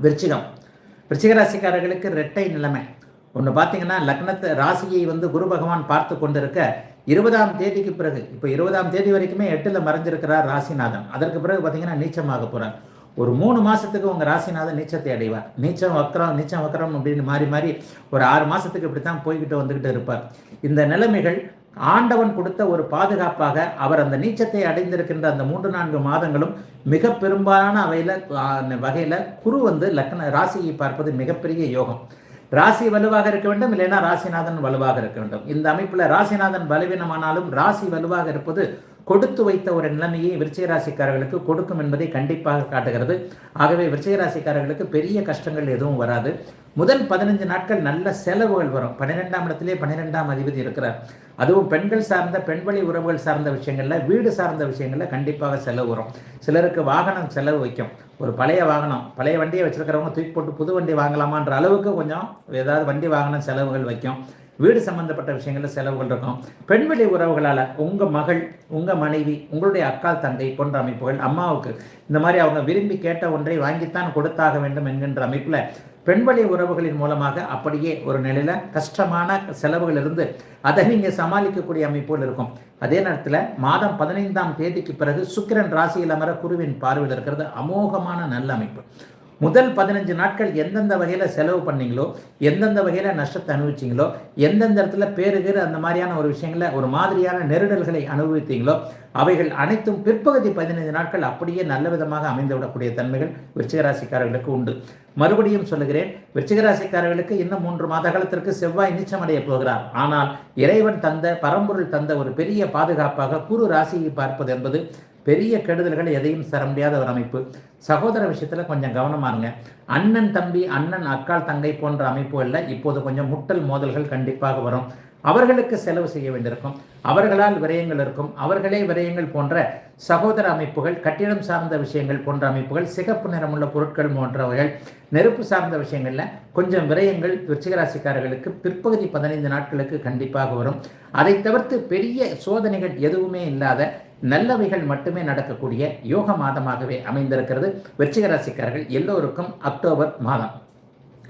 விருச்சிகம். விருச்சிக ராசிக்காரர்களுக்கு இரட்டை நிலைமை. ஒன்று பார்த்தீங்கன்னா லக்னத்தை ராசியை குரு பகவான் பார்த்து கொண்டிருக்க 20ஆம் தேதிக்கு பிறகு, இப்போ 20ஆம் தேதி வரைக்குமே 8ல் மறைஞ்சிருக்கிறார் ராசிநாதன். அதற்கு பிறகு பார்த்தீங்கன்னா நீச்சமாக போகிறார். ஒரு 3 மாதத்துக்கு உங்கள் ராசிநாதன் நீச்சத்தை அடைவார். நீச்சம் வக்கரம் அப்படின்னு மாறி மாறி ஒரு 6 மாதத்துக்கு இப்படி தான் போய்கிட்டு வந்துக்கிட்டு இருப்பார். இந்த நிலைமைகள் ஆண்டவன் கொடுத்த ஒரு பாதுகாப்பாக அவர் அந்த நீச்சத்தை அடைந்திருக்கின்ற அந்த 3-4 மாதங்களும் மிக பெரும்பாலான வகையில் குரு லக்ன ராசியை பார்ப்பது மிகப்பெரிய யோகம். ராசி வலுவாக இருக்க வேண்டும், இல்லைன்னா ராசிநாதன் வலுவாக இருக்க வேண்டும். இந்த அமைப்பில் ராசிநாதன் பலவீனமானாலும் ராசி வலுவாக இருப்பது கொடுத்து வைத்த ஒரு நிலைமையை விருச்சிக ராசிக்காரர்களுக்கு கொடுக்கும் என்பதை கண்டிப்பாக காட்டுகிறது. ஆகவே விருச்சிக ராசிக்காரர்களுக்கு பெரிய கஷ்டங்கள் எதுவும் வராது. முதல் 15 நாட்கள் நல்ல செலவுகள் வரும். 12ஆம் இடத்திலே 12ஆம் அதிபதி இருக்கிறார். அதுவும் பெண்கள் சார்ந்த பெண்வழி உறவுகள் சார்ந்த விஷயங்களில், வீடு சார்ந்த விஷயங்களில் கண்டிப்பாக செலவு வரும். சிலருக்கு வாகனம் செலவு வைக்கும். ஒரு பழைய வாகனம், பழைய வண்டியை வச்சிருக்கிறவங்க தூக்கி போட்டு புது வண்டி வாங்கலாமான்ற அளவுக்கு கொஞ்சம் ஏதாவது வண்டி வாகனம் செலவுகள் வைக்கும். வீடு சம்பந்தப்பட்ட விஷயங்களில் செலவுகள் இருக்கும். பெண்வெளி உறவுகளால் உங்கள் மகள், உங்கள் மனைவி, உங்களுடைய அக்கால் தங்கை போன்ற அமைப்புகள், அம்மாவுக்கு இந்த மாதிரி அவங்க விரும்பி கேட்ட ஒன்றை வாங்கித்தான் கொடுத்தாக வேண்டும் என்கின்ற அமைப்பில் பெண்வழி உறவுகளின் மூலமாக அப்படியே ஒரு நிலையில் கஷ்டமான செலவுகள் இருந்து அதை நீங்கள் சமாளிக்கக்கூடிய அமைப்புகள் இருக்கும். அதே நேரத்தில் மாதம் 15ஆம் தேதிக்கு பிறகு சுக்கிரன் ராசியில் அமர குருவின் பார்வையில் இருக்கிறது அமோகமான நல்ல அமைப்பு. முதல் 15 நாட்கள் எந்தெந்த வகையில் செலவு பண்ணீங்களோ, எந்தெந்த வகையில் நஷ்டத்தை அனுபவிச்சிங்களோ, எந்தெந்த இடத்துல பேருகிற அந்த மாதிரியான ஒரு விஷயங்களை ஒரு மாதிரியான நெருடல்களை அனுபவித்தீங்களோ, அவைகள் அனைத்தும் பிற்பகுதி 15 நாட்கள் அப்படியே நல்ல விதமாக அமைந்து விடக்கூடிய தன்மைகள் விருச்சிக ராசிக்காரர்களுக்கு உண்டு. மறுபடியும் சொல்லுகிறேன், விருச்சிக ராசிக்காரர்களுக்கு இன்னும் 3 மாத காலத்திற்கு செவ்வாய் நீச்சமடைய போகிறார். ஆனால் இறைவன் தந்த, பரம்பொருள் தந்த ஒரு பெரிய பாதுகாப்பாக குரு ராசியை பார்ப்பது என்பது பெரிய கெடுதல்கள் எதையும் தர முடியாத ஒரு அமைப்பு. சகோதர விஷயத்தில் கொஞ்சம் கவனமாக இருங்க. அண்ணன் தம்பி, அண்ணன் அக்கால் தங்கை போன்ற அமைப்புகளில் இப்போது கொஞ்சம் முட்டல் மோதல்கள் கண்டிப்பாக வரும். அவர்களுக்கு செலவு செய்ய வேண்டியிருக்கும், அவர்களால் விரயங்கள் இருக்கும், அவர்களே விரயங்கள் போன்ற சகோதர அமைப்புகள், கட்டிடம் சார்ந்த விஷயங்கள் போன்ற அமைப்புகள், சிகப்பு நிறமுள்ள பொருட்கள் போன்றவைகள், நெருப்பு சார்ந்த விஷயங்களில் கொஞ்சம் விரயங்கள் விருச்சிக ராசிக்காரர்களுக்கு பிற்பகுதி 15 நாட்களுக்கு கண்டிப்பாக வரும். அதை தவிர்த்து பெரிய சோதனைகள் எதுவுமே இல்லாத நல்லவைகள் மட்டுமே நடக்கக்கூடிய யோக மாதமாகவே அமைந்திருக்கிறது விருச்சிக ராசிக்காரர்கள் எல்லோருக்கும் அக்டோபர் மாதம்.